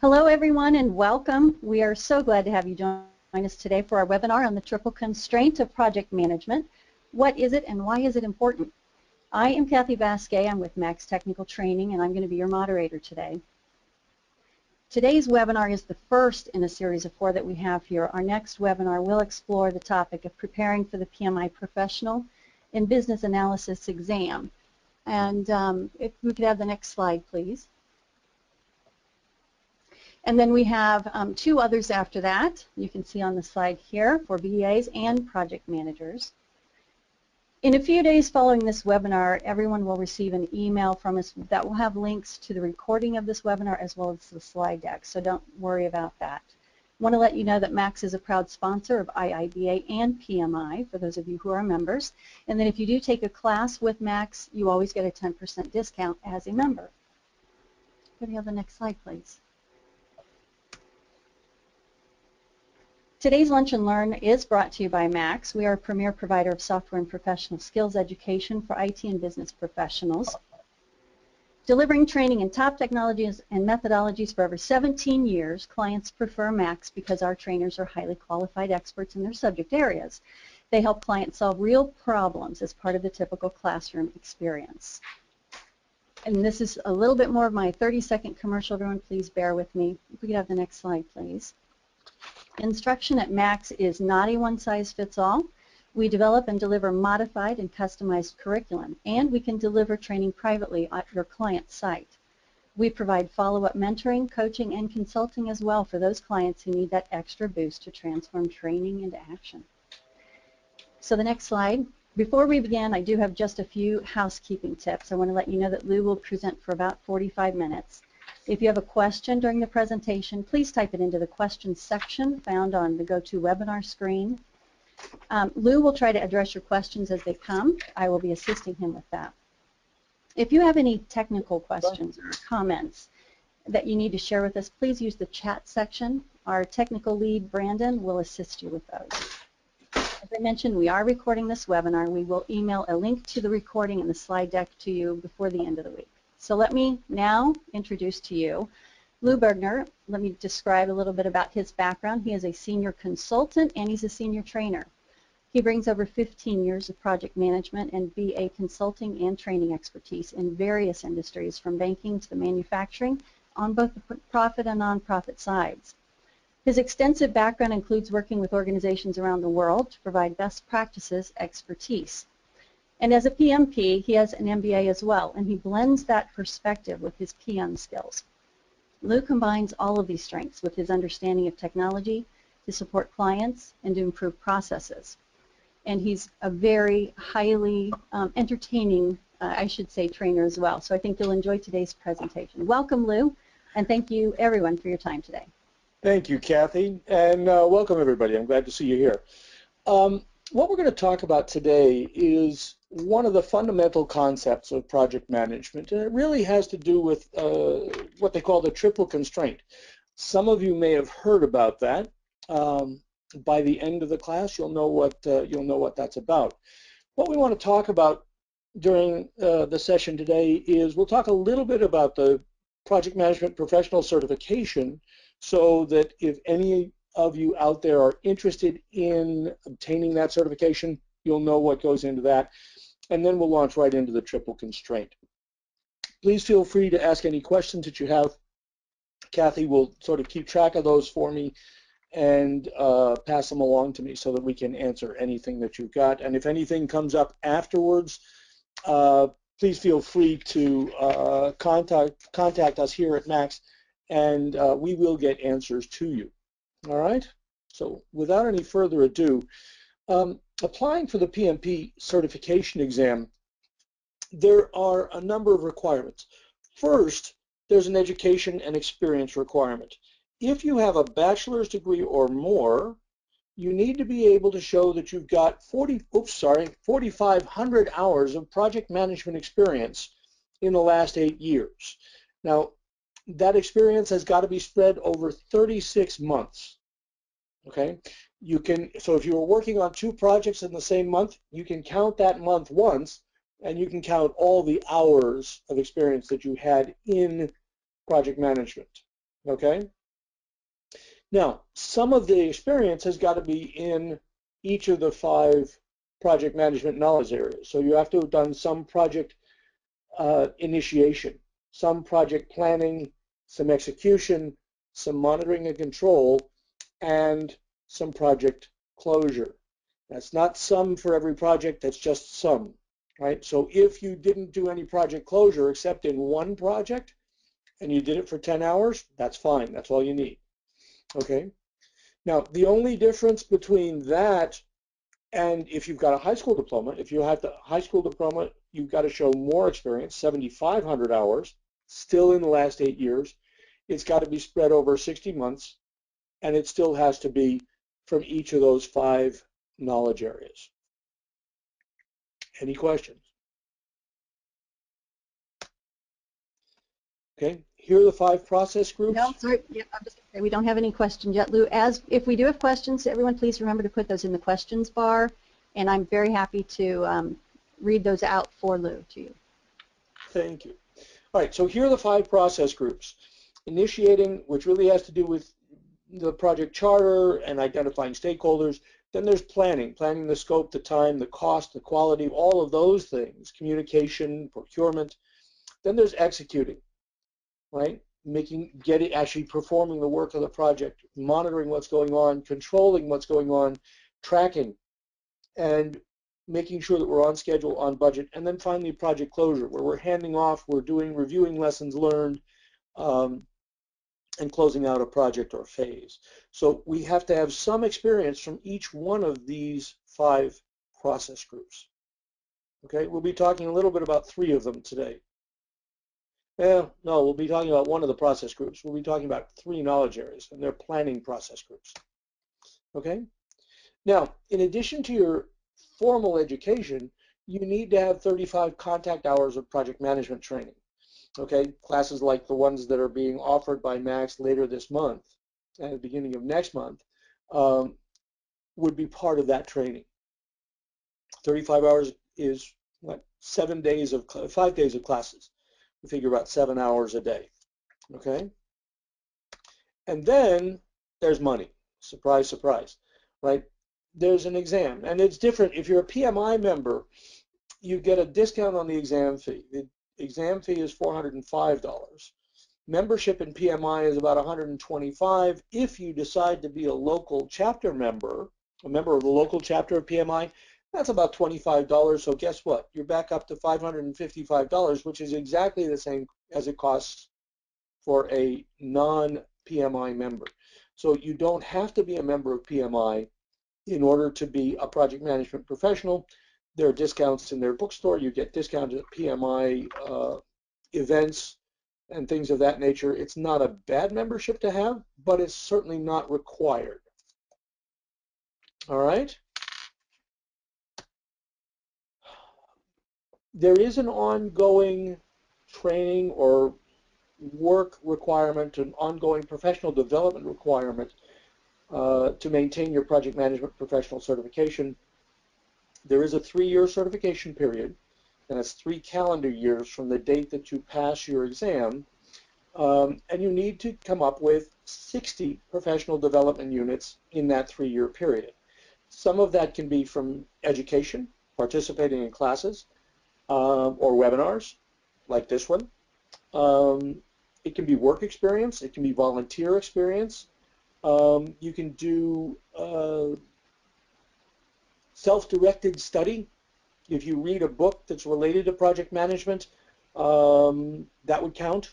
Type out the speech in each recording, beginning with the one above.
Hello everyone and welcome. We are so glad to have you join us today for our webinar on the triple constraint of project management. What is it and why is it important? I am Kathy Vasquez. I'm with Max Technical Training and I'm going to be your moderator today. Today's webinar is the first in a series of 4 that we have here. Our next webinar will explore the topic of preparing for the PMI Professional in Business Analysis exam. And if we could have the next slide, please. And then we have 2 others after that. You can see on the slide here for BAs and project managers. In a few days following this webinar, everyone will receive an email from us that will have links to the recording of this webinar as well as the slide deck, so don't worry about that. I want to let you know that Max is a proud sponsor of IIBA and PMI, for those of you who are members, and that if you do take a class with Max, you always get a 10% discount as a member. Could we have the next slide, please? Today's Lunch and Learn is brought to you by Max. We are a premier provider of software and professional skills education for IT and business professionals. Delivering training in top technologies and methodologies for over 17 years, clients prefer Max because our trainers are highly qualified experts in their subject areas. They help clients solve real problems as part of the typical classroom experience. And this is a little bit more of my 30-second commercial. Everyone, please bear with me. If we could have the next slide, please. Instruction at Max is not a one-size-fits-all. We develop and deliver modified and customized curriculum, and we can deliver training privately at your client's site. We provide follow-up mentoring, coaching, and consulting as well for those clients who need that extra boost to transform training into action. So the next slide. Before we begin, I do have just a few housekeeping tips. I want to let you know that Lou will present for about 45 minutes. If you have a question during the presentation, please type it into the questions section found on the GoToWebinar screen. Lou will try to address your questions as they come. I will be assisting him with that. If you have any technical questions or comments that you need to share with us, please use the chat section. Our technical lead, Brandon, will assist you with those. As I mentioned, we are recording this webinar. We will email a link to the recording and the slide deck to you before the end of the week. So let me now introduce to you Lou Bergner. Let me describe a little bit about his background. He is a senior consultant and he's a senior trainer. He brings over 15 years of project management and BA consulting and training expertise in various industries, from banking to the manufacturing, on both the profit and nonprofit sides. His extensive background includes working with organizations around the world to provide best practices expertise. And as a PMP, he has an MBA as well, and he blends that perspective with his PM skills. Lou combines all of these strengths with his understanding of technology to support clients and to improve processes. And he's a very highly entertaining, I should say, trainer as well. So I think you'll enjoy today's presentation. Welcome, Lou, and thank you, everyone, for your time today. Thank you, Kathy, and welcome, everybody. I'm glad to see you here. What we're going to talk about today is one of the fundamental concepts of project management, and it really has to do with what they call the triple constraint. Some of you may have heard about that. By the end of the class, you'll know what that's about. What we want to talk about during the session today is we'll talk a little bit about the project management professional certification, so that if any of you out there are interested in obtaining that certification, you'll know what goes into that, and then we'll launch right into the triple constraint. Please feel free to ask any questions that you have. Kathy will sort of keep track of those for me and pass them along to me so that we can answer anything that you've got. And if anything comes up afterwards, please feel free to contact us here at Max, and we will get answers to you. All right? So without any further ado, applying for the PMP certification exam, there are a number of requirements. First, there's an education and experience requirement. If you have a bachelor's degree or more, you need to be able to show that you've got 4,500 hours of project management experience in the last 8 years. Now, that experience has got to be spread over 36 months. Okay? So if you were working on 2 projects in the same month, you can count that month once, and you can count all the hours of experience that you had in project management. Okay? Now, some of the experience has got to be in each of the 5 project management knowledge areas. So you have to have done some project initiation, some project planning, some execution, some monitoring and control, and some project closure. That's not some for every project, that's just some, right? So if you didn't do any project closure except in one project and you did it for 10 hours, that's fine, that's all you need, okay? Now, the only difference between that and if you've got a high school diploma, if you have the high school diploma, you've got to show more experience, 7,500 hours, still in the last 8 years. It's got to be spread over 60 months, and it still has to be from each of those 5 knowledge areas. Any questions? Okay, here are the 5 process groups. No, sorry. Yeah, I'm just going to say we don't have any questions yet, Lou. If we do have questions, everyone please remember to put those in the questions bar, and I'm very happy to read those out for Lou to you. Thank you. All right, so here are the 5 process groups. Initiating, which really has to do with the project charter and identifying stakeholders. Then there's planning the scope, the time, the cost, the quality, all of those things, communication, procurement. Then there's executing, right? Actually performing the work of the project, monitoring what's going on, controlling what's going on, tracking, and making sure that we're on schedule, on budget. And then finally project closure, where we're handing off, we're reviewing lessons learned, and closing out a project or phase. So we have to have some experience from each one of these 5 process groups. Okay, we'll be talking a little bit about 3 of them today. No, we'll be talking about one of the process groups. We'll be talking about 3 knowledge areas, and they're planning process groups. Okay? Now, in addition to your formal education, you need to have 35 contact hours of project management training. Okay, classes like the ones that are being offered by Max later this month and at the beginning of next month would be part of that training. 35 hours is what, 5 days of classes. We figure about 7 hours a day. Okay, and then there's money. Surprise, surprise, right? There's an exam, and it's different. If you're a PMI member, you get a discount on the exam fee. The exam fee is $405. Membership in PMI is about $125. If you decide to be a local chapter member, a member of the local chapter of PMI, that's about $25. So guess what? You're back up to $555, which is exactly the same as it costs for a non-PMI member. So you don't have to be a member of PMI in order to be a project management professional. There are discounts in their bookstore. You get discounts at PMI events and things of that nature. It's not a bad membership to have, but it's certainly not required. All right? There is an ongoing training or work requirement, an ongoing professional development requirement to maintain your project management professional certification. There is a 3-year certification period, and it's 3 calendar years from the date that you pass your exam, and you need to come up with 60 professional development units in that 3-year period. Some of that can be from education, participating in classes, or webinars, like this one. It can be work experience, it can be volunteer experience. You can do self-directed study. If you read a book that's related to project management, that would count.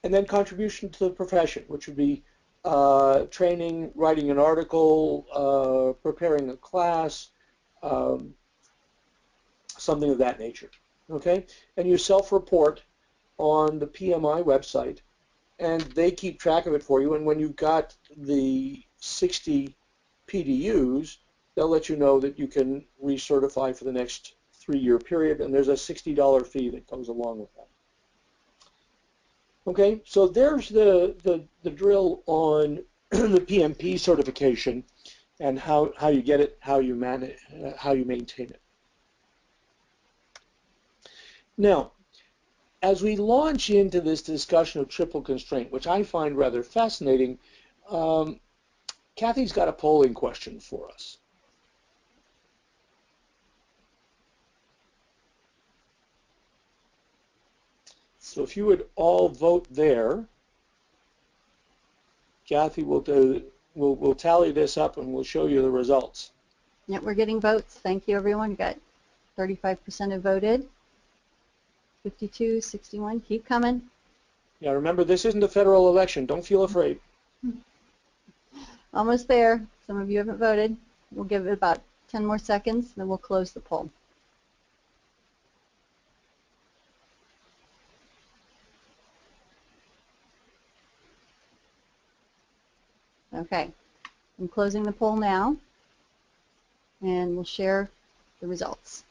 And then contribution to the profession, which would be training, writing an article, preparing a class, something of that nature. Okay? And you self-report on the PMI website, and they keep track of it for you. And when you've got the 60 PDUs, they'll let you know that you can recertify for the next 3-year period, and there's a $60 fee that goes along with that. Okay, so there's the drill on the PMP certification and how you get it, how you manage, how you maintain it. Now, as we launch into this discussion of triple constraint, which I find rather fascinating, Kathy's got a polling question for us. So if you would all vote there, Kathy will we'll tally this up and we'll show you the results. Yep, we're getting votes. Thank you, everyone. Got 35% have voted. 52, 61. Keep coming. Yeah, remember, this isn't a federal election. Don't feel afraid. Almost there. Some of you haven't voted. We'll give it about 10 more seconds, then we'll close the poll. Okay, I'm closing the poll now, and we'll share the results.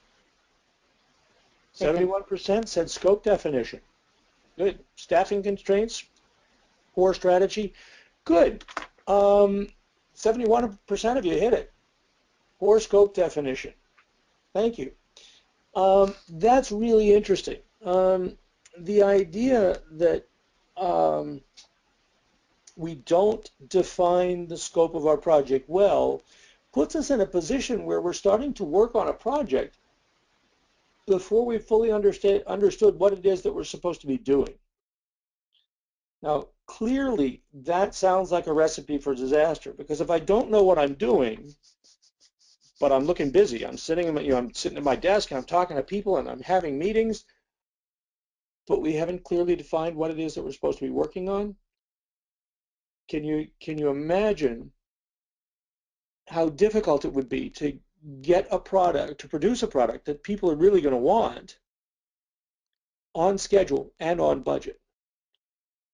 71% said scope definition. Good. Staffing constraints, poor strategy. Good. 71% of you hit it. Poor scope definition. Thank you. That's really interesting. The idea that we don't define the scope of our project well puts us in a position where we're starting to work on a project before we fully understood what it is that we're supposed to be doing. Now, clearly, that sounds like a recipe for disaster, because if I don't know what I'm doing, but I'm looking busy, I'm sitting at my desk, I'm talking to people, and I'm having meetings, but we haven't clearly defined what it is that we're supposed to be working on. Can you imagine how difficult it would be to get a product, to produce a product that people are really going to want on schedule and on budget?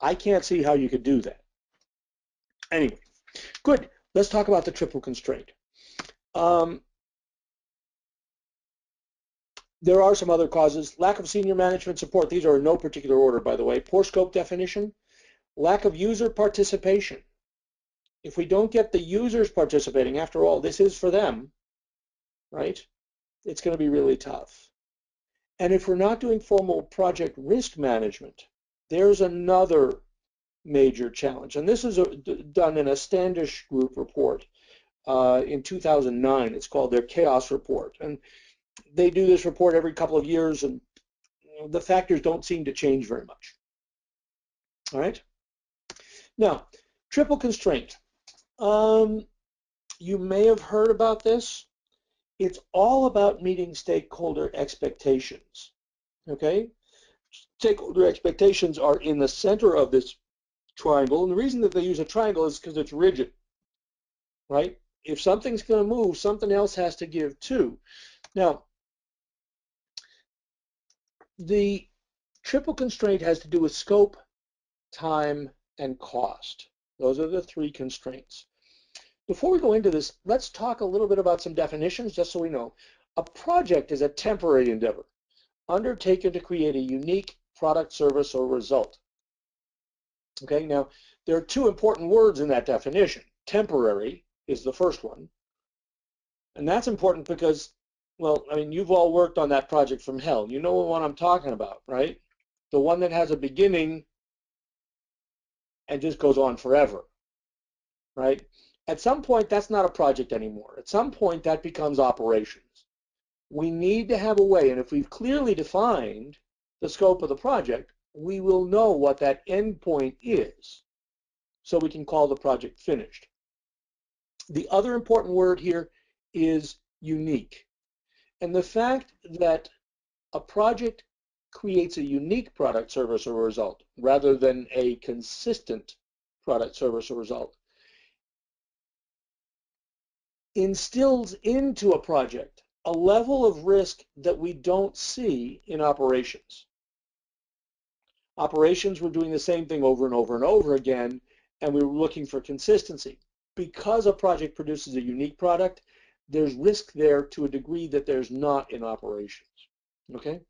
I can't see how you could do that. Anyway, good. Let's talk about the triple constraint. There are some other causes. Lack of senior management support. These are in no particular order, by the way. Poor scope definition. Lack of user participation. If we don't get the users participating, after all, this is for them, right? It's going to be really tough. And if we're not doing formal project risk management, there's another major challenge. And this is done in a Standish Group report in 2009. It's called their Chaos Report. And they do this report every couple of years, and the factors don't seem to change very much. All right? Now, triple constraint. You may have heard about this. It's all about meeting stakeholder expectations. Okay? Stakeholder expectations are in the center of this triangle, and the reason that they use a triangle is because it's rigid, right? If something's going to move, something else has to give too. Now, the triple constraint has to do with scope, time, and cost. Those are the three constraints. Before we go into this, let's talk a little bit about some definitions, just so we know. A project is a temporary endeavor undertaken to create a unique product, service, or result. Okay, now there are two important words in that definition. Temporary is the first one, and that's important because, well, I mean, you've all worked on that project from hell. You know what I'm talking about, right? The one that has a beginning and just goes on forever, right? At some point, that's not a project anymore. At some point, that becomes operations. We need to have a way, and if we've clearly defined the scope of the project, we will know what that end point is, so we can call the project finished. The other important word here is unique. And the fact that a project creates a unique product, service, or result rather than a consistent product, service, or result instills into a project a level of risk that we don't see in operations. Operations, we're doing the same thing over and over and over again, and we're looking for consistency. Because a project produces a unique product, there's risk there to a degree that there's not in operations. Okay?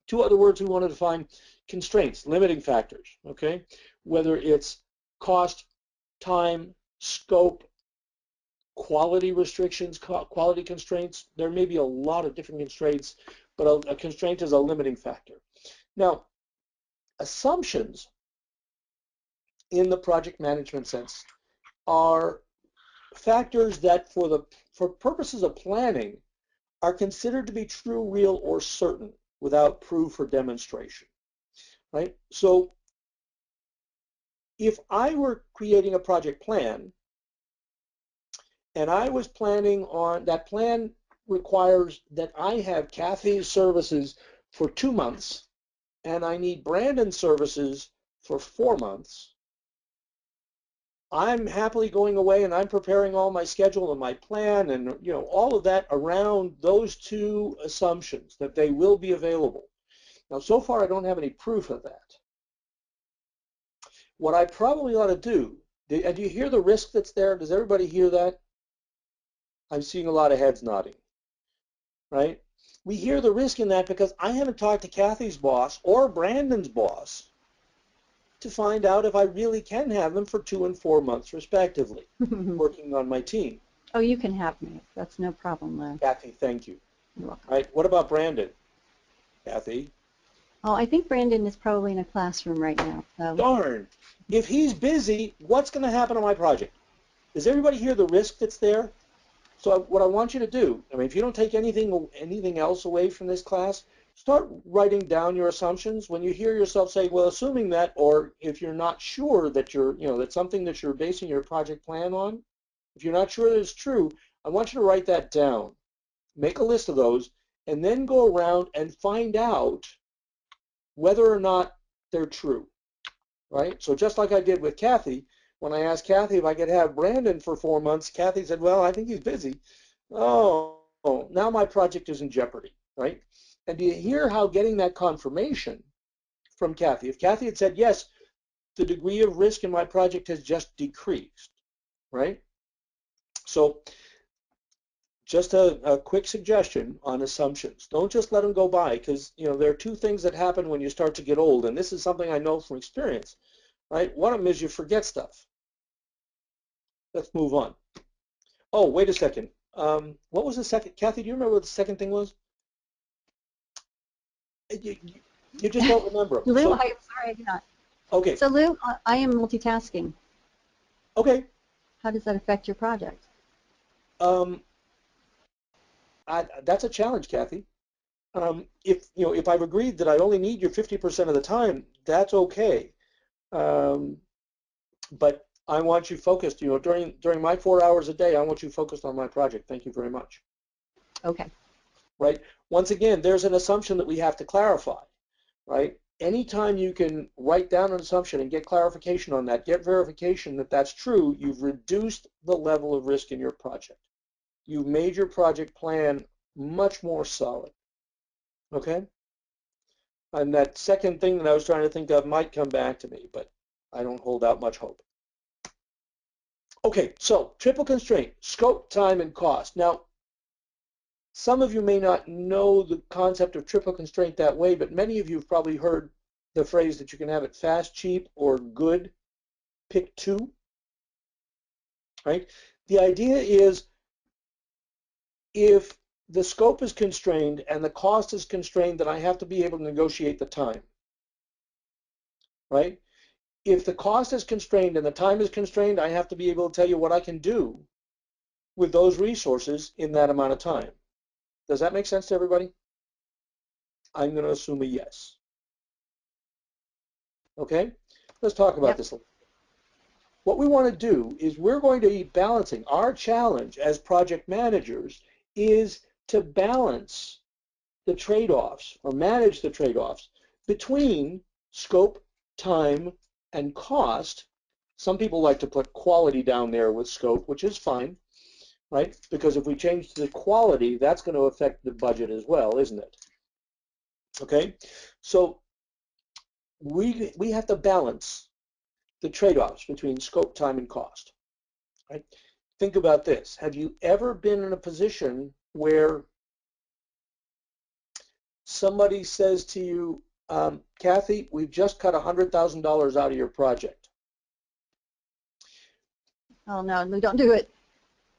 Two other words we want to define: constraints, limiting factors. Okay? Whether it's cost, time, scope, quality restrictions, quality constraints. There may be a lot of different constraints, but a constraint is a limiting factor. Now, assumptions in the project management sense are factors that for purposes of planning are considered to be true, real, or certain without proof or demonstration, right? So if I were creating a project plan and I was planning on, that plan requires that I have Kathy's services for 2 months and I need Brandon's services for 4 months, I'm happily going away and I'm preparing all my schedule and my plan and all of that around those two assumptions that they will be available. Now, so far I don't have any proof of that. What I probably ought to do, and do you hear the risk that's there? Does everybody hear that? I'm seeing a lot of heads nodding, right? We hear the risk in that because I haven't talked to Kathy's boss or Brandon's boss to find out if I really can have them for 2 and 4 months respectively, working on my team. Oh, you can have me. That's no problem, Lou. Kathy, thank you. You're welcome. All right, what about Brandon? Kathy? Oh, I think Brandon is probably in a classroom right now. So. Darn. If he's busy, what's going to happen to my project? Does everybody hear the risk that's there? So what I want you to do, I mean, if you don't take anything else away from this class, start writing down your assumptions. When you hear yourself say, well, assuming that, or if you're not sure that that's something that you're basing your project plan on, if you're not sure that it's true, I want you to write that down. Make a list of those, and then go around and find out whether or not they're true, right? So just like I did with Kathy, when I asked Kathy if I could have Brandon for 4 months, Kathy said, well, I think he's busy. Oh, now my project is in jeopardy, right? And do you hear how getting that confirmation from Kathy, if Kathy had said, yes, the degree of risk in my project has just decreased, right? So just a quick suggestion on assumptions. Don't just let them go by, because there are two things that happen when you start to get old, and this is something I know from experience, right? One of them is you forget stuff. Let's move on. Oh, wait a second. What was the second? Kathy, do you remember what the second thing was? You just don't remember. Lou, So, I'm sorry, I do not. okay. So Lou, I am multitasking. Okay. How does that affect your project? That's a challenge, Kathy. If I've agreed that I only need you 50% of the time, that's okay. But I want you focused. During my 4 hours a day, I want you focused on my project. Thank you very much. Okay. Right. Once again, there's an assumption that we have to clarify. Right. Anytime you can write down an assumption and get clarification on that, get verification that that's true, you've reduced the level of risk in your project. You've made your project plan much more solid. Okay? And that second thing that I was trying to think of might come back to me, but I don't hold out much hope. Okay, so triple constraint, scope, time, and cost. Now, some of you may not know the concept of triple constraint that way, but many of you have probably heard the phrase that you can have it fast, cheap, or good. Pick two, right? The idea is if the scope is constrained and the cost is constrained, then I have to be able to negotiate the time, right? If the cost is constrained and the time is constrained, I have to be able to tell you what I can do with those resources in that amount of time. Does that make sense to everybody? I'm going to assume a yes. Okay? Let's talk about this a little. What we want to do is we're going to be balancing. Our challenge as project managers is to balance the trade-offs or manage the trade-offs between scope, time, and cost. Some people like to put quality down there with scope, which is fine, right? Because if we change the quality, that's going to affect the budget as well, isn't it? Okay, so we have to balance the trade-offs between scope, time, and cost, right? Think about this. Have you ever been in a position where somebody says to you, Kathy, we've just cut $100,000 out of your project? Oh no, Lou, don't do it.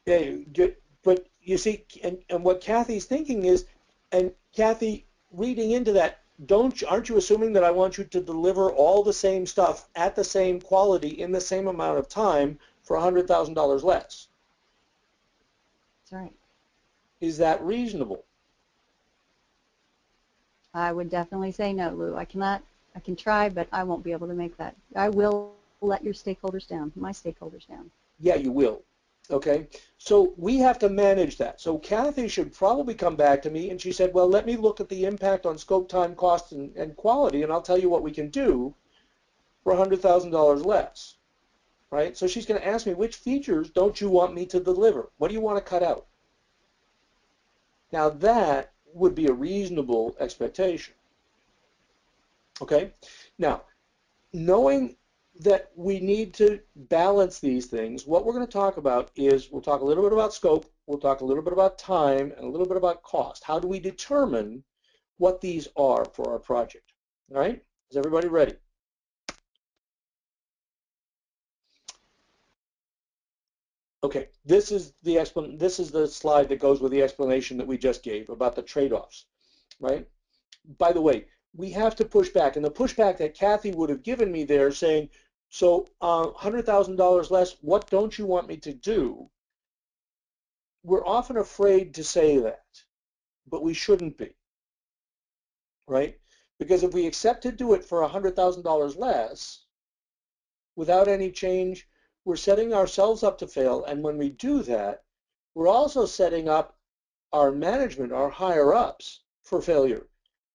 Yeah, but you see, and what Kathy's thinking is, and Kathy, reading into that, aren't you assuming that I want you to deliver all the same stuff at the same quality in the same amount of time for $100,000 less? That's right. Is that reasonable? I would definitely say no, Lou. I can try, but I won't be able to make that. I will let your stakeholders down, my stakeholders down. Yeah, you will. Okay, so we have to manage that. So Kathy should probably come back to me, and she said, well, let me look at the impact on scope, time, cost, and quality, and I'll tell you what we can do for $100,000 less, right? So she's going to ask me, which features don't you want me to deliver? What do you want to cut out? Now that would be a reasonable expectation, okay? Now, knowing that we need to balance these things, what we're going to talk about is we'll talk a little bit about scope, we'll talk a little bit about time, and a little bit about cost. How do we determine what these are for our project? All right? Is everybody ready? Okay, this is the slide that goes with the explanation that we just gave about the trade-offs, right? By the way, we have to push back, and the pushback that Kathy would have given me there saying, so $100,000 less, what don't you want me to do? We're often afraid to say that, but we shouldn't be, right? Because if we accept to do it for $100,000 less without any change, we're setting ourselves up to fail, and when we do that, we're also setting up our management, our higher ups, for failure.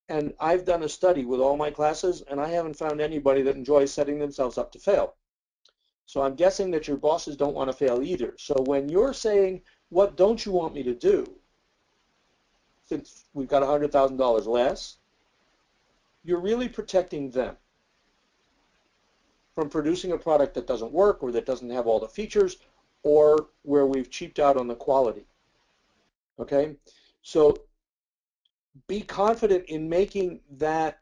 And I've done a study with all my classes, and I haven't found anybody that enjoys setting themselves up to fail. So I'm guessing that your bosses don't want to fail either. So when you're saying, what don't you want me to do, since we've got $100,000 less, you're really protecting them from producing a product that doesn't work or that doesn't have all the features or where we've cheaped out on the quality. Okay? So be confident in making that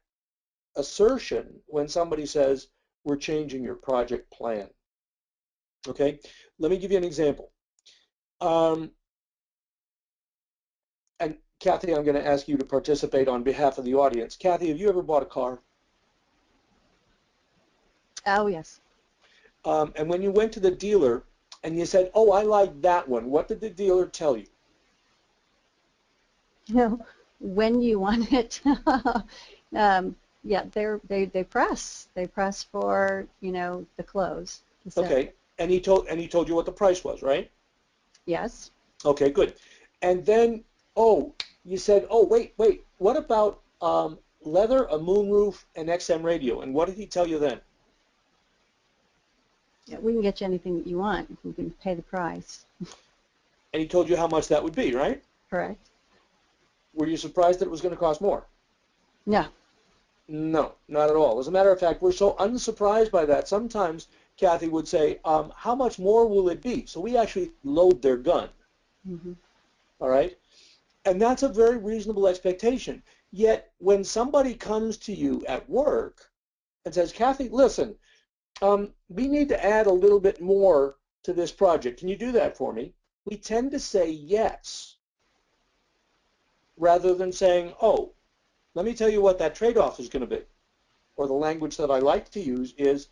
assertion when somebody says, we're changing your project plan. Okay, let me give you an example. And Kathy, I'm going to ask you to participate on behalf of the audience. Kathy, have you ever bought a car? Oh, yes. And when you went to the dealer and you said, oh, I like that one, what did the dealer tell you? You know, when you want it, yeah, they press for, you know, the close. Okay, and he told you what the price was, right? Yes. Okay, good. And then, oh, you said, oh, wait, what about leather, a moonroof, and XM radio? And what did he tell you then? Yeah, we can get you anything that you want if you can pay the price. And he told you how much that would be, right? Correct. Were you surprised that it was going to cost more? No. No, not at all. As a matter of fact, we're so unsurprised by that. Sometimes Kathy would say, how much more will it be? So we actually load their gun. Mm-hmm. All right? And that's a very reasonable expectation. Yet when somebody comes to you at work and says, Kathy, listen, we need to add a little bit more to this project. Can you do that for me? We tend to say yes rather than saying, oh, let me tell you what that trade-off is going to be. Or the language that I like to use is,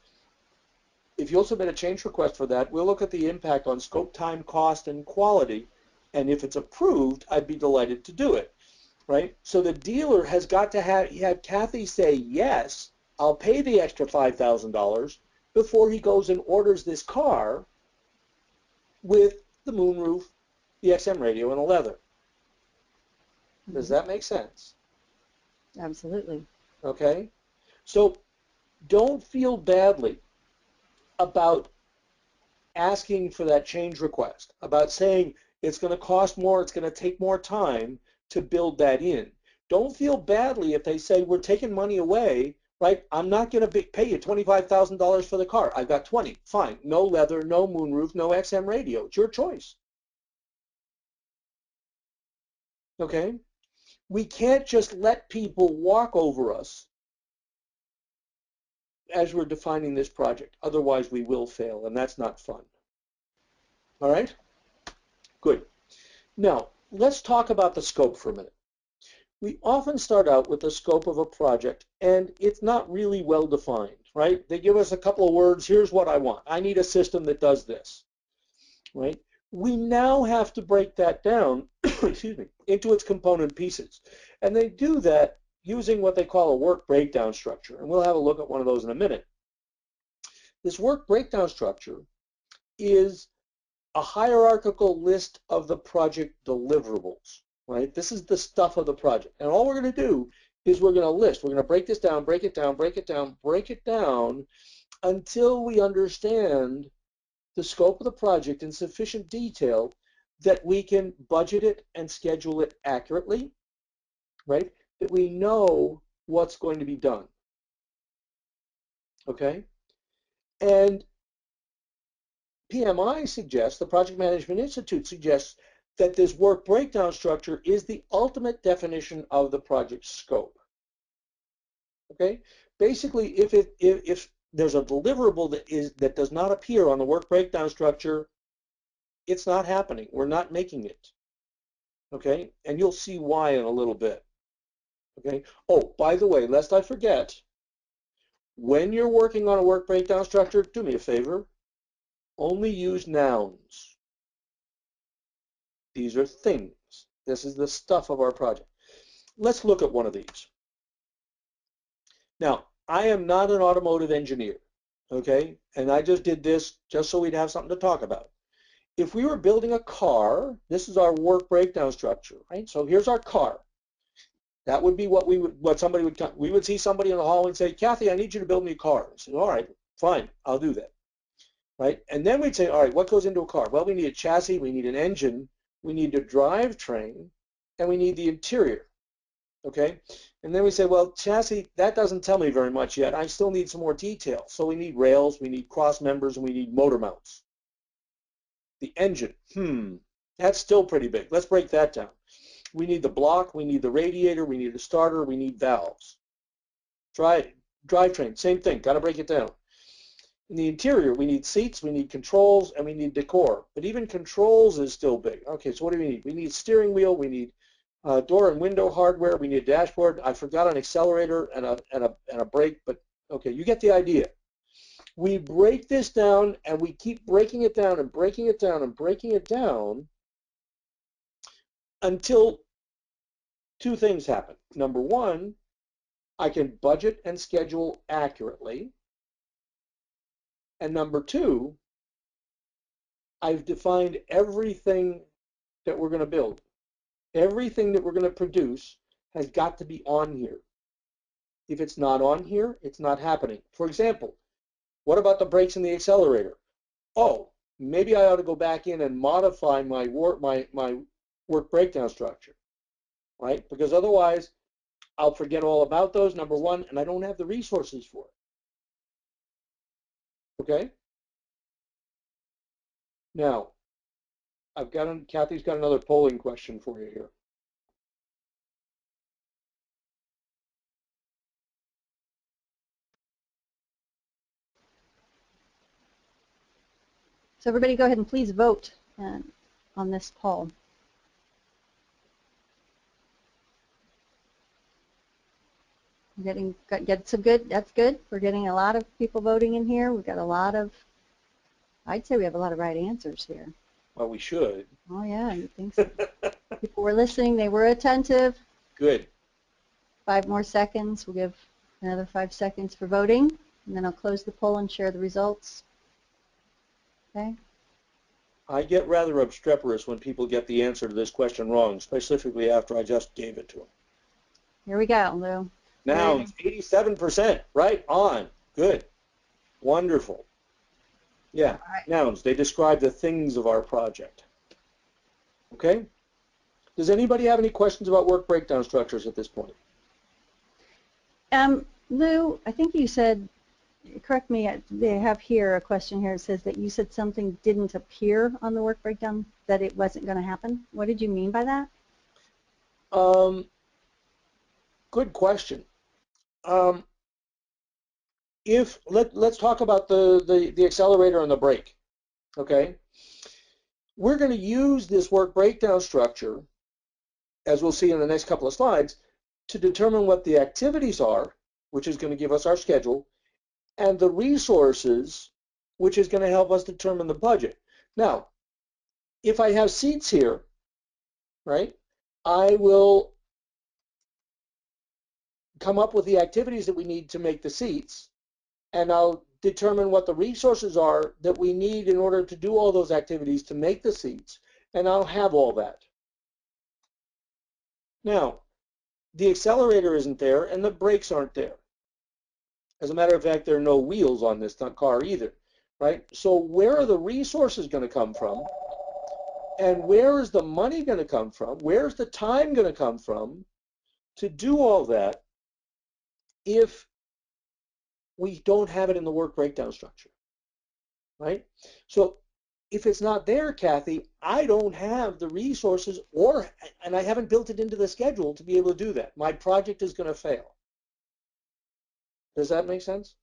if you'll submit a change request for that, we'll look at the impact on scope, time, cost, and quality. And if it's approved, I'd be delighted to do it. Right? So the dealer has got to have Kathy say, yes, I'll pay the extra $5,000 before he goes and orders this car with the moonroof, the XM radio, and the leather. Does that make sense? Absolutely. Okay? So don't feel badly about asking for that change request, about saying it's going to cost more, it's going to take more time to build that in. Don't feel badly if they say, we're taking money away, right? I'm not going to pay you $25,000 for the car. I've got 20. Fine. No leather, no moonroof, no XM radio. It's your choice. Okay? We can't just let people walk over us as we're defining this project. Otherwise, we will fail, and that's not fun. All right? Good. Now, let's talk about the scope for a minute. we often start out with the scope of a project, and it's not really well defined, right? They give us a couple of words, here's what I want. I need a system that does this, right? We now have to break that down, excuse me, into its component pieces. And they do that using what they call a work breakdown structure, and we'll have a look at one of those in a minute. This work breakdown structure is a hierarchical list of the project deliverables, right? This is the stuff of the project. And all we're going to do is we're going to list. We're going to break this down, break it down, break it down, break it down until we understand the scope of the project in sufficient detail that we can budget it and schedule it accurately, right? That we know what's going to be done, okay? And PMI suggests, the Project Management Institute suggests, that this work breakdown structure is the ultimate definition of the project scope. Okay? Basically, if there's a deliverable that does not appear on the work breakdown structure, it's not happening. We're not making it. Okay? And you'll see why in a little bit. Okay? Oh, by the way, lest I forget, when you're working on a work breakdown structure, do me a favor, only use nouns. These are things. This is the stuff of our project. Let's look at one of these. Now, I am not an automotive engineer, okay? And I just did this just so we'd have something to talk about. If we were building a car, this is our work breakdown structure, right? So here's our car. That would be what somebody would, we would see somebody in the hall and say, Kathy, I need you to build me a car. I said, all right, fine, I'll do that, right? And then we'd say, all right, what goes into a car? Well, we need a chassis, we need an engine, we need a drivetrain, and we need the interior, okay? And then we say, well, chassis, that doesn't tell me very much yet. I still need some more detail. So we need rails, we need cross members, and we need motor mounts. The engine, that's still pretty big. Let's break that down. We need the block, we need the radiator, we need the starter, we need valves. Drivetrain, same thing, got to break it down. In the interior, we need seats, we need controls, and we need decor. But even controls is still big. Okay, so what do we need? We need steering wheel, we need door and window hardware, we need a dashboard. I forgot an accelerator and a brake, but okay, you get the idea. We break this down, and we keep breaking it down and breaking it down and breaking it down until two things happen. Number one, I can budget and schedule accurately. And number two, I've defined everything that we're going to build. Everything that we're going to produce has got to be on here. If it's not on here, it's not happening. For example, what about the brakes and the accelerator? Oh, maybe I ought to go back in and modify my work breakdown structure, right? Because otherwise, I'll forget all about those, number one, and I don't have the resources for it. Okay? Now, Kathy's got another polling question for you here. So everybody go ahead and please vote on this poll. Get some good, that's good. We're getting a lot of people voting in here. We've got a lot of, I'd say we have a lot of right answers here. Well, we should. Oh yeah, you think so. People were listening, they were attentive. Good. 5 more seconds. We'll give another 5 seconds for voting, and then I'll close the poll and share the results. Okay. I get rather obstreperous when people get the answer to this question wrong, specifically after I just gave it to them. Here we go, Lou. Now, 87%, right on. Good. Wonderful. Yeah, right. Nouns, they describe the things of our project. Okay? Does anybody have any questions about work breakdown structures at this point? Lou, I think you said, correct me, they have here a question here. It says that you said something didn't appear on the work breakdown, that it wasn't going to happen. What did you mean by that? Good question. Let's talk about the accelerator and the brake. Okay? We're going to use this work breakdown structure, as we'll see in the next couple of slides, to determine what the activities are, which is going to give us our schedule, and the resources, which is going to help us determine the budget. Now, if I have seats here, right, I will come up with the activities that we need to make the seats, and I'll determine what the resources are that we need in order to do all those activities to make the seats, and I'll have all that. Now, the accelerator isn't there and the brakes aren't there. As a matter of fact, there are no wheels on this car either, right? So where are the resources going to come from? And where is the money going to come from? Where's the time going to come from to do all that if we don't have it in the work breakdown structure, right? So if it's not there, Kathy, I don't have the resources and I haven't built it into the schedule to be able to do that. My project is going to fail. Does that make sense?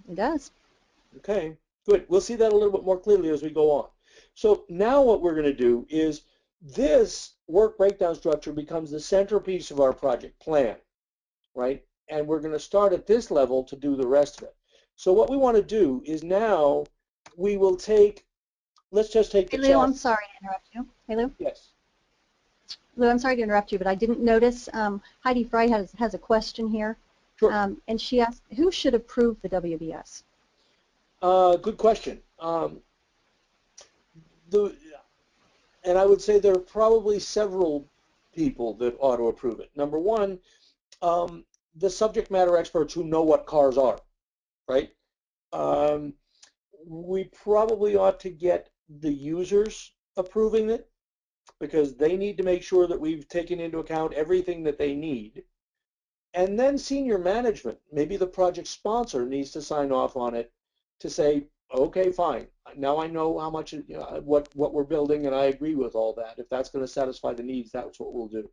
It does. Okay, good. We'll see that a little bit more clearly as we go on. So now what we're going to do is this work breakdown structure becomes the centerpiece of our project plan, right? And we're going to start at this level to do the rest of it. So what we want to do is now we will take, let's just take the Hey, Lou, chat. I'm sorry to interrupt you. Hey, Lou? Yes. Lou, I'm sorry to interrupt you, but I didn't notice. Heidi Fry has a question here. Sure. And she asked, who should approve the WBS? Good question. And I would say there are probably several people that ought to approve it. Number one, the subject matter experts who know what cars are, right? We probably ought to get the users approving it because they need to make sure that we've taken into account everything that they need. And then senior management, maybe the project sponsor needs to sign off on it to say, okay, fine. Now I know how much, what we're building, and I agree with all that. If that's going to satisfy the needs, that's what we'll do.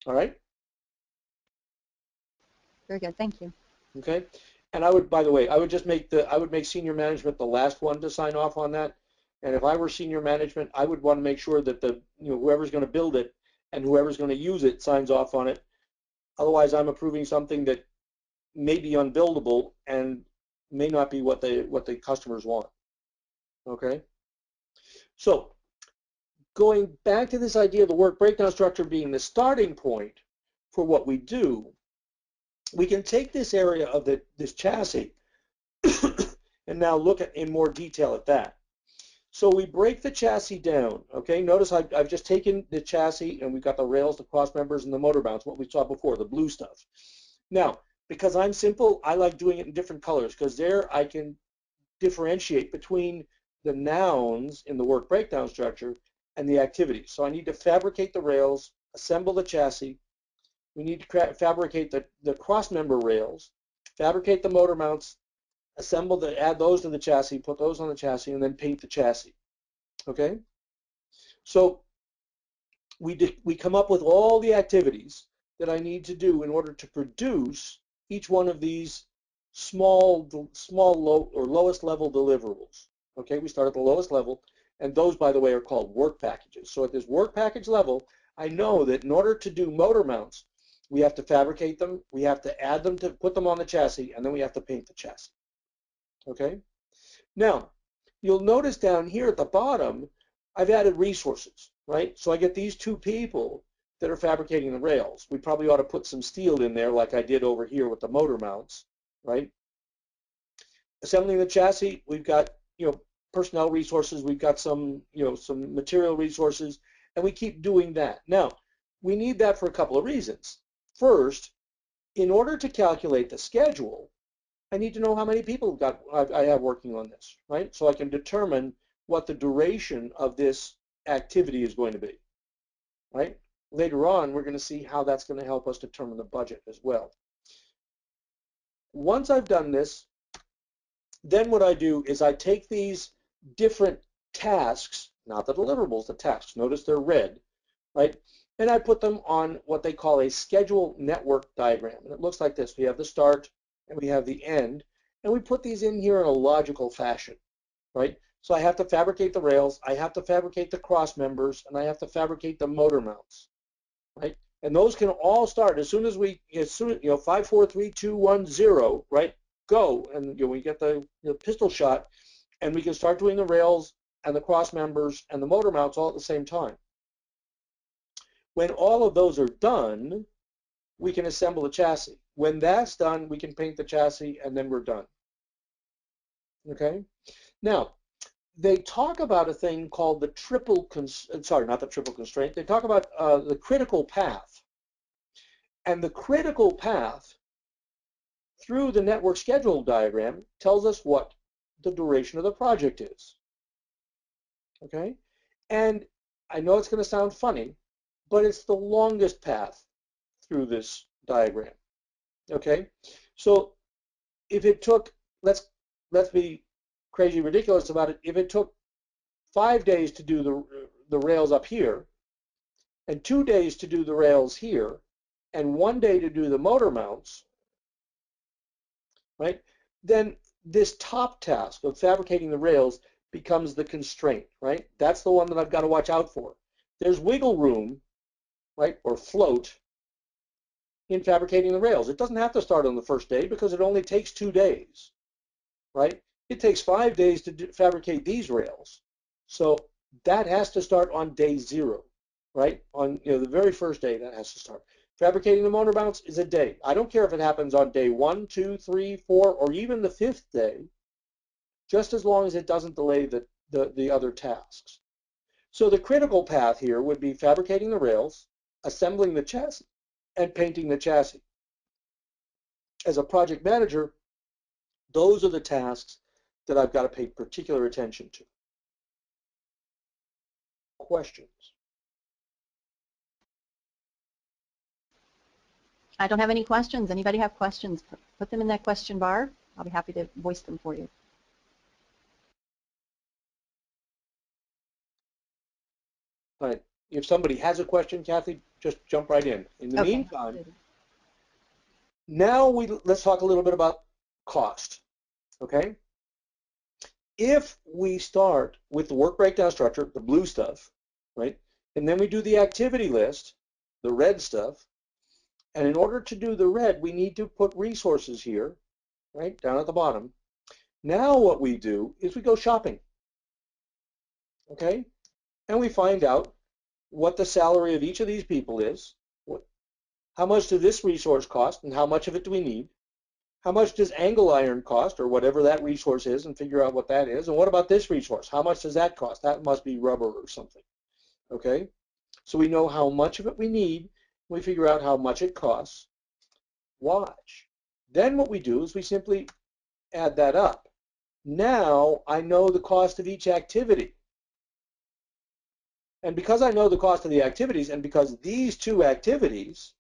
All right? Very good, thank you. Okay. And I would, by the way, I would make senior management the last one to sign off on that. And if I were senior management, I would want to make sure that whoever's going to build it and whoever's going to use it signs off on it. Otherwise, I'm approving something that may be unbuildable and may not be what the customers want. Okay. So going back to this idea of the work breakdown structure being the starting point for what we do, we can take this area of this chassis and now look at in more detail at that. So we break the chassis down, okay? Notice I've just taken the chassis and we've got the rails, the cross members, and the motor mounts, what we saw before, the blue stuff. Now, because I'm simple, I like doing it in different colors because there I can differentiate between the nouns in the work breakdown structure and the activities. So I need to fabricate the rails, assemble the chassis. We need to fabricate the cross member rails, fabricate the motor mounts, add those to the chassis, put those on the chassis, and then paint the chassis. Okay? So we come up with all the activities that I need to do in order to produce each one of these small lowest level deliverables. Okay, we start at the lowest level, and those, by the way, are called work packages. So at this work package level, I know that in order to do motor mounts, we have to fabricate them, we have to add them to put them on the chassis, and then we have to paint the chassis. Okay? Now, you'll notice down here at the bottom, I've added resources, right? So I get these two people that are fabricating the rails. We probably ought to put some steel in there like I did over here with the motor mounts, right? Assembling the chassis, we've got, personnel resources, we've got some material resources, and we keep doing that. Now, we need that for a couple of reasons. First, in order to calculate the schedule, I need to know how many people I have working on this, right? So I can determine what the duration of this activity is going to be, right? Later on, we're going to see how that's going to help us determine the budget as well. Once I've done this, then what I do is I take these different tasks, not the deliverables, the tasks, notice they're red, right? And I put them on what they call a schedule network diagram. And it looks like this. We have the start and we have the end, and we put these in here in a logical fashion, right? So I have to fabricate the rails, I have to fabricate the cross members, and I have to fabricate the motor mounts, right? And those can all start as soon as 5, 4, 3, 2, 1, 0, right? Go, and we get the pistol shot, and we can start doing the rails and the cross members and the motor mounts all at the same time. When all of those are done, we can assemble the chassis. When that's done, we can paint the chassis, and then we're done. Okay? Now, they talk about a thing called the not the triple constraint. They talk about the critical path. And the critical path through the network schedule diagram tells us what the duration of the project is. Okay? And I know it's going to sound funny, but it's the longest path through this diagram. Okay? So if it took, let's be crazy ridiculous about it, if it took 5 days to do the rails up here, and 2 days to do the rails here, and 1 day to do the motor mounts, right? Then this top task of fabricating the rails becomes the constraint, right? That's the one that I've got to watch out for. There's wiggle room, right, or float in fabricating the rails. It doesn't have to start on the first day because it only takes 2 days, right? It takes 5 days to fabricate these rails. So that has to start on day 0, right? On the very first day that has to start. Fabricating the motor mounts is a day. I don't care if it happens on day 1, 2, 3, 4, or even the 5th day, just as long as it doesn't delay the other tasks. So the critical path here would be fabricating the rails, assembling the chassis, and painting the chassis. As a project manager, those are the tasks that I've got to pay particular attention to. Questions? I don't have any questions. Anybody have questions? Put them in that question bar. I'll be happy to voice them for you. All right. If somebody has a question, Kathy, just jump right in. In the meantime, now let's talk a little bit about cost. Okay? If we start with the work breakdown structure, the blue stuff, right, and then we do the activity list, the red stuff, and in order to do the red, we need to put resources here, right, down at the bottom. Now what we do is we go shopping, okay, and we find out what the salary of each of these people is, how much does this resource cost, and how much of it do we need? How much does angle iron cost, or whatever that resource is, and figure out what that is? And what about this resource? How much does that cost? That must be rubber or something. Okay? So we know how much of it we need. We figure out how much it costs. Watch. Then what we do is we simply add that up. Now I know the cost of each activity. And because I know the cost of the activities, and because these two activities,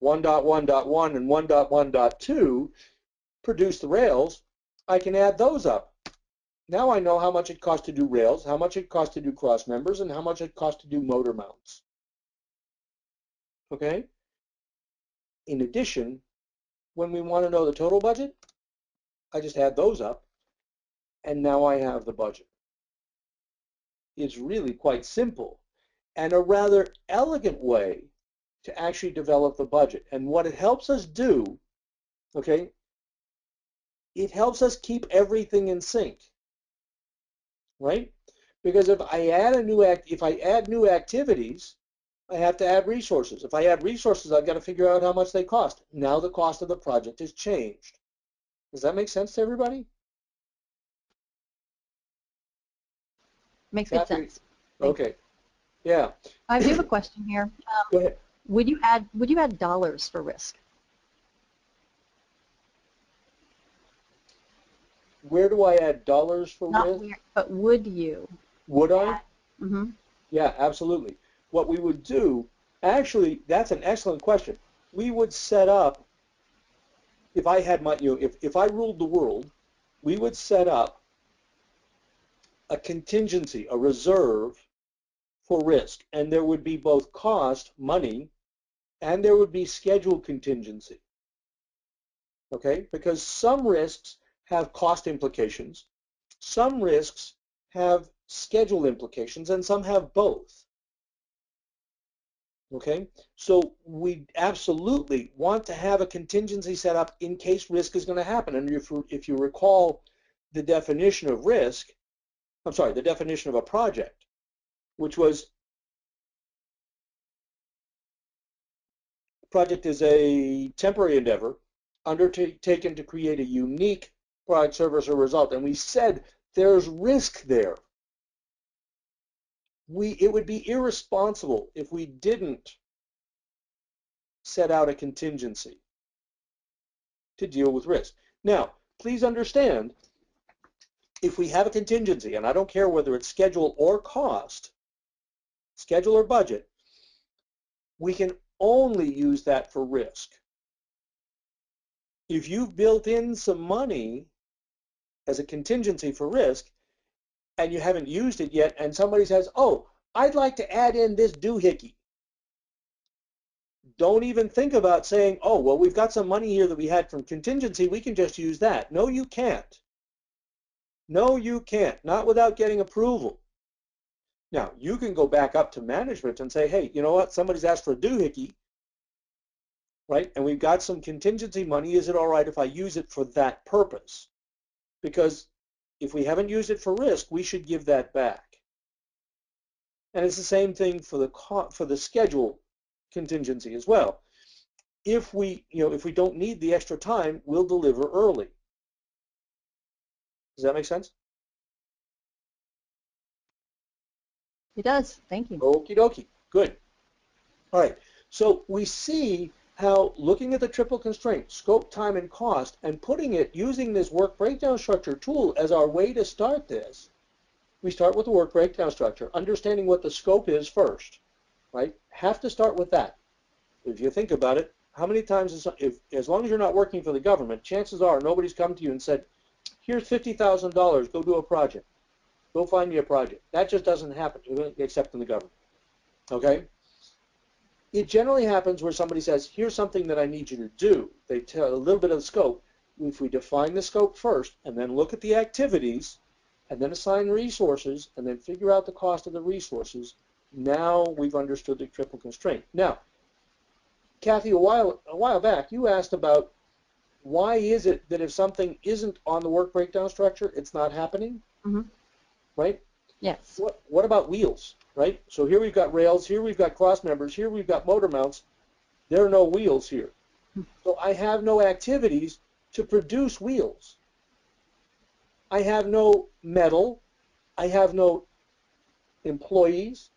1.1.1 and 1.1.2, produce the rails, I can add those up. Now I know how much it costs to do rails, how much it costs to do cross members, and how much it costs to do motor mounts. Okay? In addition, when we want to know the total budget, I just add those up, and now I have the budget. It's really quite simple and a rather elegant way to actually develop the budget. And what it helps us do, okay, it helps us keep everything in sync, right? Because if I add new activities, I have to add resources. If I add resources, I've got to figure out how much they cost. Now the cost of the project has changed. Does that make sense to everybody? Makes good sense. Okay. Yeah. I do have a question here. Go ahead. Would you add dollars for risk? Where do I add dollars for risk? Not where, but would you? Would I? Mm-hmm. Yeah, absolutely. What we would do, actually, that's an excellent question. We would set up, if I had my, if I ruled the world, we would set up a contingency, a reserve for risk, and there would be both cost, money, and there would be schedule contingency. Okay, because some risks have cost implications, Some risks have schedule implications and some have both. Okay, so we absolutely want to have a contingency set up in case risk is going to happen. And if you recall the definition of risk, I'm sorry, the definition of a project, which was project is a temporary endeavor undertaken to create a unique product, service, or result. And we said there's risk there. It would be irresponsible if we didn't set out a contingency to deal with risk. Now, please understand, if we have a contingency, and I don't care whether it's schedule or cost, schedule or budget, we can only use that for risk. If you've built in some money as a contingency for risk and you haven't used it yet, and somebody says, oh, I'd like to add in this doohickey, don't even think about saying, oh, well, we've got some money here that we had from contingency, we can just use that. No, you can't. No, you can't, not without getting approval. Now, you can go back up to management and say, hey, you know what, somebody's asked for a doohickey, right? And we've got some contingency money. Is it all right if I use it for that purpose? Because if we haven't used it for risk, we should give that back. And it's the same thing for the schedule contingency as well. If we don't need the extra time, we'll deliver early. Does that make sense? It does. Thank you. Okie dokie. Good. All right. So we see how looking at the triple constraint, scope, time, and cost, and using this work breakdown structure tool as our way to start this, we start with the work breakdown structure, understanding what the scope is first, right? Have to start with that. If you think about it, how many times, as long as you're not working for the government, chances are nobody's come to you and said, here's $50,000, go do a project. Go find me a project. That just doesn't happen, except in the government, okay? It generally happens where somebody says, here's something that I need you to do. They tell a little bit of the scope. If we define the scope first and then look at the activities and then assign resources and then figure out the cost of the resources, now we've understood the triple constraint. Now, Kathy, a while back, you asked about why is it that if something isn't on the work breakdown structure, it's not happening, right? Yes. What about wheels, right? So here we've got rails, here we've got cross members, here we've got motor mounts. There are no wheels here. So I have no activities to produce wheels. I have no metal. I have no employees.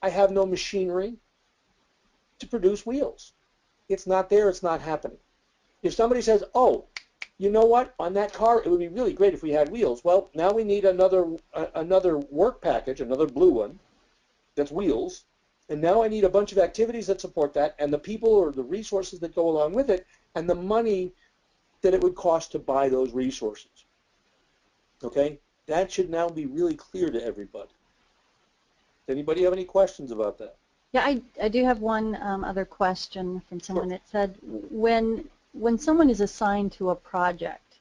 I have no machinery to produce wheels. It's not there, it's not happening. If somebody says, oh, you know what, on that car, it would be really great if we had wheels. Well, now we need another work package, another blue one, that's wheels. And now I need a bunch of activities that support that, and the people or the resources that go along with it, and the money that it would cost to buy those resources. Okay? That should now be really clear to everybody. Does anybody have any questions about that? Yeah, I do have one other question from someone. Sure. It said, when someone is assigned to a project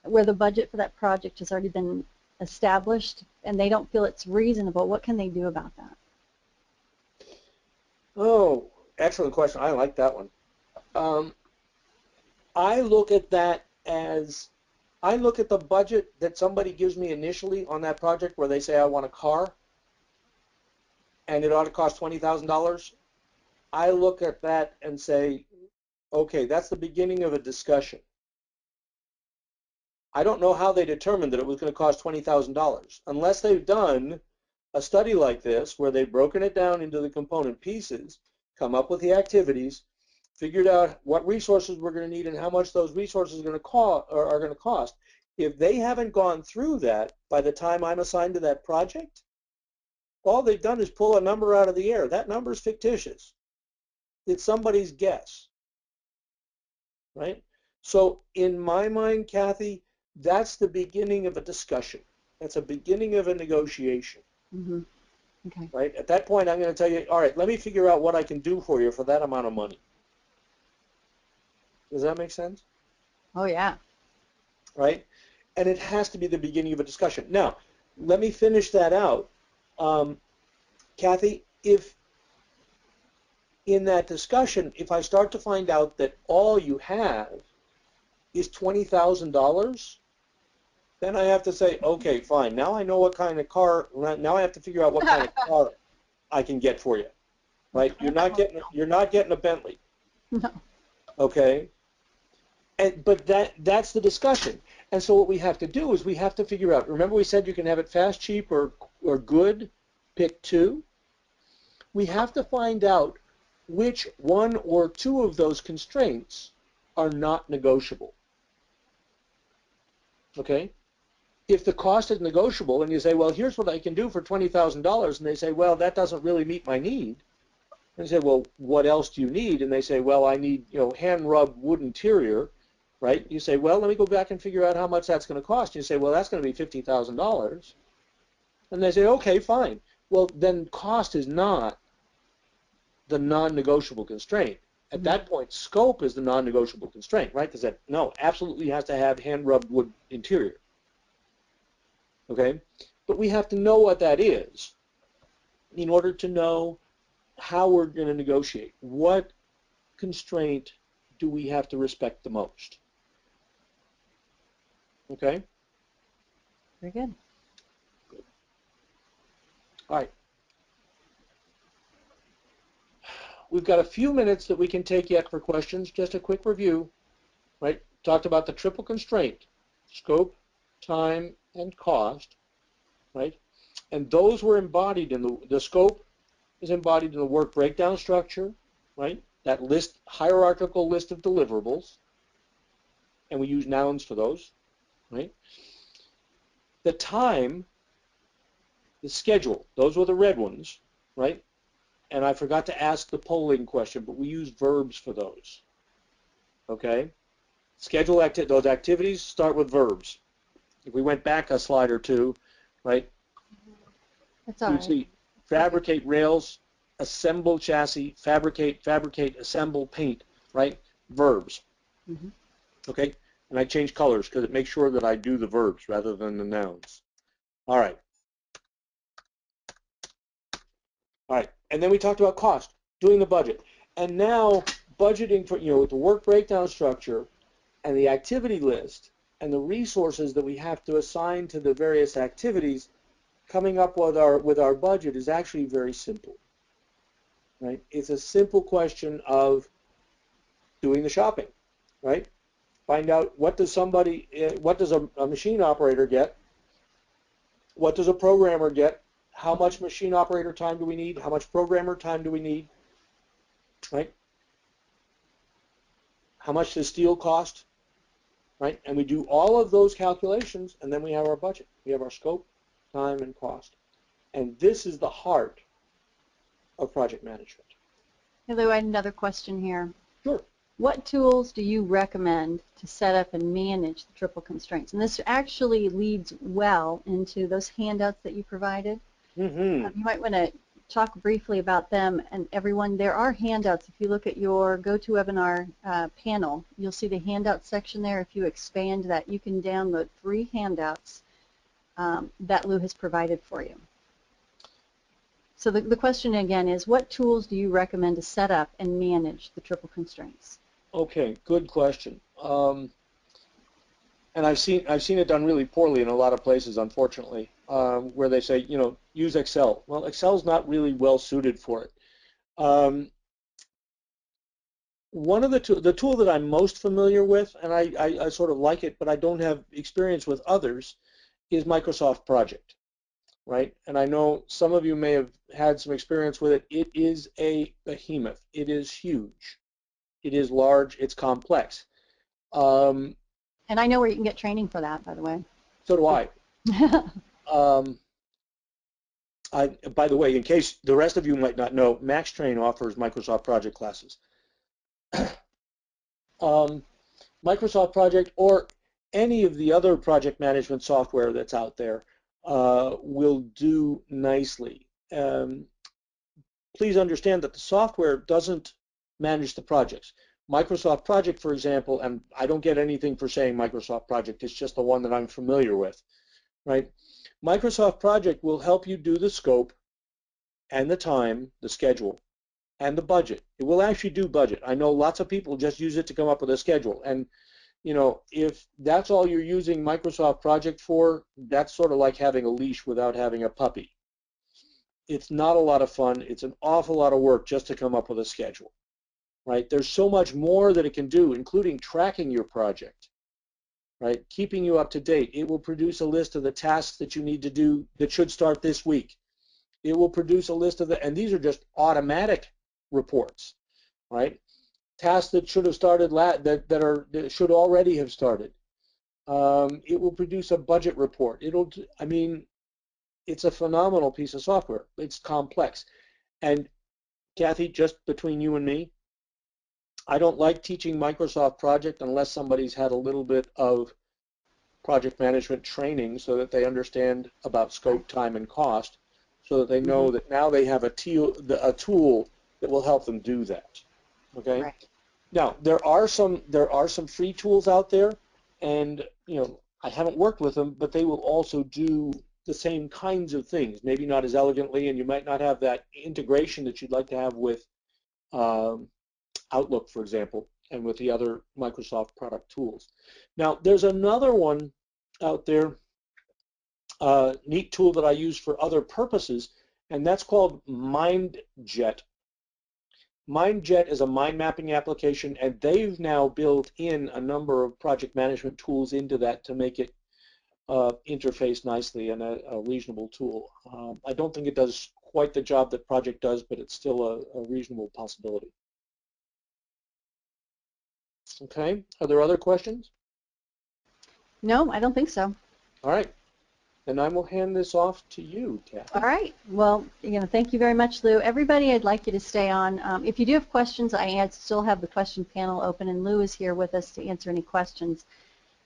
where the budget for that project has already been established and they don't feel it's reasonable, what can they do about that? Oh, excellent question. I like that one. I look at that as, I look at the budget that somebody gives me initially on that project where they say I want a car and it ought to cost $20,000. I look at that and say, okay, that's the beginning of a discussion. I don't know how they determined that it was going to cost $20,000 unless they've done a study like this where they've broken it down into the component pieces, come up with the activities, figured out what resources we're going to need and how much those resources are going to cost. If they haven't gone through that by the time I'm assigned to that project, all they've done is pull a number out of the air. That number is fictitious. It's somebody's guess, right? So in my mind, Kathy, that's the beginning of a discussion. That's a beginning of a negotiation. Okay. Right? At that point, I'm going to tell you, all right, let me figure out what I can do for you for that amount of money. Does that make sense? Oh, yeah. Right? and it has to be the beginning of a discussion. Now, let me finish that out. Kathy, if in that discussion, if I start to find out that all you have is $20,000, then I have to say, okay, fine. Now I know what kind of car. Now I have to figure out what kind of car I can get for you, right? You're not getting a Bentley, No. okay? But that's the discussion. And so what we have to do is we have to figure out. Remember, we said you can have it fast, cheap, or good. Pick two. We have to find out which one or two of those constraints are not negotiable. Okay? If the cost is negotiable and you say, well, here's what I can do for $20,000, and they say, well, that doesn't really meet my need, and you say, well, what else do you need? And they say, well, I need, hand-rubbed wood interior, right? You say, well, let me go back and figure out how much that's going to cost. You say, well, that's going to be $50,000. And they say, okay, fine. Well, then cost is not the non-negotiable constraint. At that point, scope is the non-negotiable constraint, right? Because that, no, absolutely has to have hand-rubbed wood interior. Okay? But we have to know what that is in order to know how we're going to negotiate. What constraint do we have to respect the most? Okay? Very good. All right. We've got a few minutes that we can take yet for questions. Just a quick review, right? Talked about the triple constraint, scope, time, and cost, right? And those were embodied in the scope is embodied in the work breakdown structure, right? That list, hierarchical list of deliverables, and we use nouns for those, right? The time, the schedule, those were the red ones, right? And I forgot to ask the polling question, but we use verbs for those, okay? Schedule those activities start with verbs. If we went back a slide or two, right? That's all You'd right. see fabricate rails, assemble chassis, fabricate, assemble, paint, right? Verbs. Mm-hmm. Okay? And I change colors because it makes sure that I do the verbs rather than the nouns. All right. All right. And then we talked about cost, doing the budget. And now budgeting for, with the work breakdown structure and the activity list and the resources that we have to assign to the various activities, coming up with our budget is actually very simple. Right? It's a simple question of doing the shopping, right? Find out what does a machine operator get? What does a programmer get? How much machine operator time do we need? How much programmer time do we need? Right? How much does steel cost? Right? And we do all of those calculations, and then we have our budget. We have our scope, time, and cost. And this is the heart of project management. Hello, I have another question here. Sure. What tools do you recommend to set up and manage the triple constraints? And this actually leads well into those handouts that you provided. Mm-hmm. You might want to talk briefly about them. And everyone, there are handouts. If you look at your GoToWebinar panel, you'll see the handout section there. If you expand that, you can download 3 handouts that Lou has provided for you. So the question again is, what tools do you recommend to set up and manage the triple constraints? Okay, good question. And I've seen it done really poorly in a lot of places, unfortunately, where they say, use Excel. Well, Excel's not really well suited for it. One of the tool that I'm most familiar with, and I sort of like it, but I don't have experience with others, is Microsoft Project, right? And I know some of you may have had some experience with it. It is a behemoth. It is huge. It is large. It's complex. And I know where you can get training for that, by the way. So do I. By the way, in case the rest of you might not know, MaxTrain offers Microsoft Project classes. Microsoft Project or any of the other project management software that's out there will do nicely. Please understand that the software doesn't manage the projects. Microsoft Project, for example, and I don't get anything for saying Microsoft Project, it's just the one that I'm familiar with, right? Microsoft Project will help you do the scope and the time, the schedule, and the budget. It will actually do budget. I know lots of people just use it to come up with a schedule, and you know, if that's all you're using Microsoft Project for, that's sort of like having a leash without having a puppy. It's not a lot of fun. It's an awful lot of work just to come up with a schedule, right? There's so much more that it can do, including tracking your project, right? Keeping you up to date. It will produce a list of the tasks that you need to do that should start this week. It will produce a list of the, and these are just automatic reports, right? Tasks that should have started, that should already have started. It will produce a budget report. I mean, it's a phenomenal piece of software. It's complex. And Kathy, just between you and me, I don't like teaching Microsoft Project unless somebody's had a little bit of project management training so that they understand about scope, time, and cost, so that they know that now they have a tool that will help them do that. Okay. Right. Now there are some free tools out there, and you know, I haven't worked with them, but they will also do the same kinds of things. Maybe not as elegantly, and you might not have that integration that you'd like to have with Outlook, for example, and with the other Microsoft product tools. Now, there's another one out there, neat tool that I use for other purposes, and that's called MindJet. MindJet is a mind mapping application, and they've now built in a number of project management tools into that to make it interface nicely and a reasonable tool. I don't think it does quite the job that Project does, but it's still a reasonable possibility. Okay, are there other questions? No, I don't think so. All right, then I will hand this off to you, Kathy. All right. Well, thank you very much, Lou. Everybody, I'd like you to stay on. If you do have questions, I still have the question panel open, and Lou is here with us to answer any questions.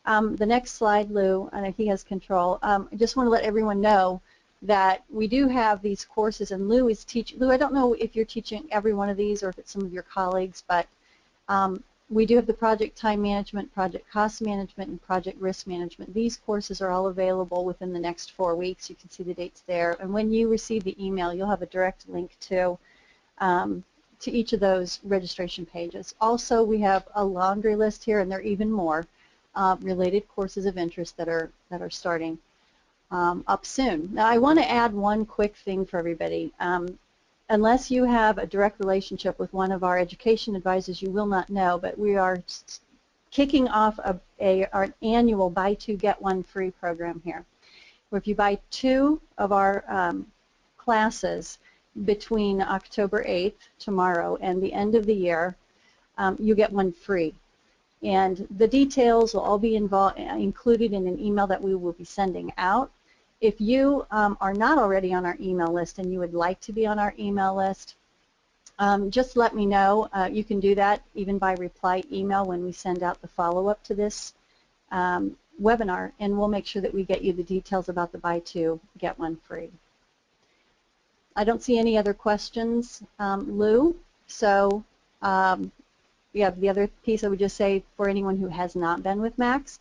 The next slide, Lou, and he has control. I just want to let everyone know that we do have these courses, and Lou is teaching. Lou, I don't know if you're teaching every one of these or if it's some of your colleagues, but we do have the project time management, project cost management, and project risk management. These courses are all available within the next 4 weeks. You can see the dates there. And when you receive the email, you'll have a direct link to each of those registration pages. Also, we have a laundry list here, and there are even more related courses of interest that are starting up soon. Now, I want to add one quick thing for everybody. Unless you have a direct relationship with one of our education advisors, you will not know, but we are kicking off our annual buy two, get one free program here, where if you buy 2 of our classes between October 8th, tomorrow, and the end of the year, you get one free. And the details will all be included in an email that we will be sending out. If you are not already on our email list and you would like to be on our email list, just let me know. You can do that even by reply email when we send out the follow-up to this webinar, and we'll make sure that we get you the details about the buy two, get one free. I don't see any other questions, Lou, so yeah, the other piece I would just say for anyone who has not been with Max,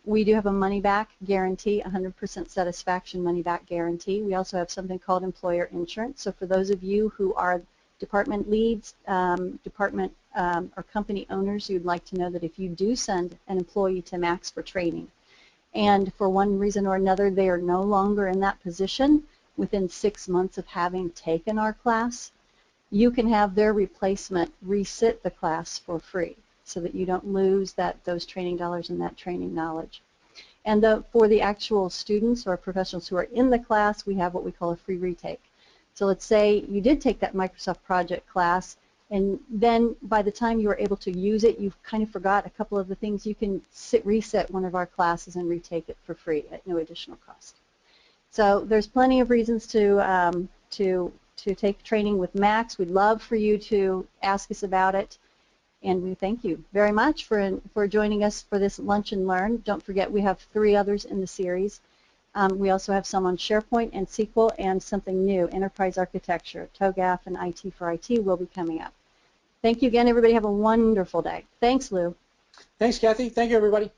we do have a money-back guarantee, 100% satisfaction money-back guarantee. We also have something called employer insurance. So for those of you who are department leads, department or company owners, you'd like to know that if you do send an employee to Max for training, and for one reason or another they are no longer in that position within 6 months of having taken our class, you can have their replacement resit the class for free, so that you don't lose those training dollars and that training knowledge. And for the actual students or professionals who are in the class, we have what we call a free retake. So let's say you did take that Microsoft Project class, and then by the time you were able to use it, you've kind of forgot a couple of the things. You can reset one of our classes and retake it for free at no additional cost. So there's plenty of reasons to take training with Max. We'd love for you to ask us about it. And we thank you very much for joining us for this Lunch and Learn. Don't forget, we have 3 others in the series. We also have some on SharePoint and SQL, and something new, Enterprise Architecture. TOGAF and IT for IT will be coming up. Thank you again, everybody. Have a wonderful day. Thanks, Lou. Thanks, Kathy. Thank you, everybody.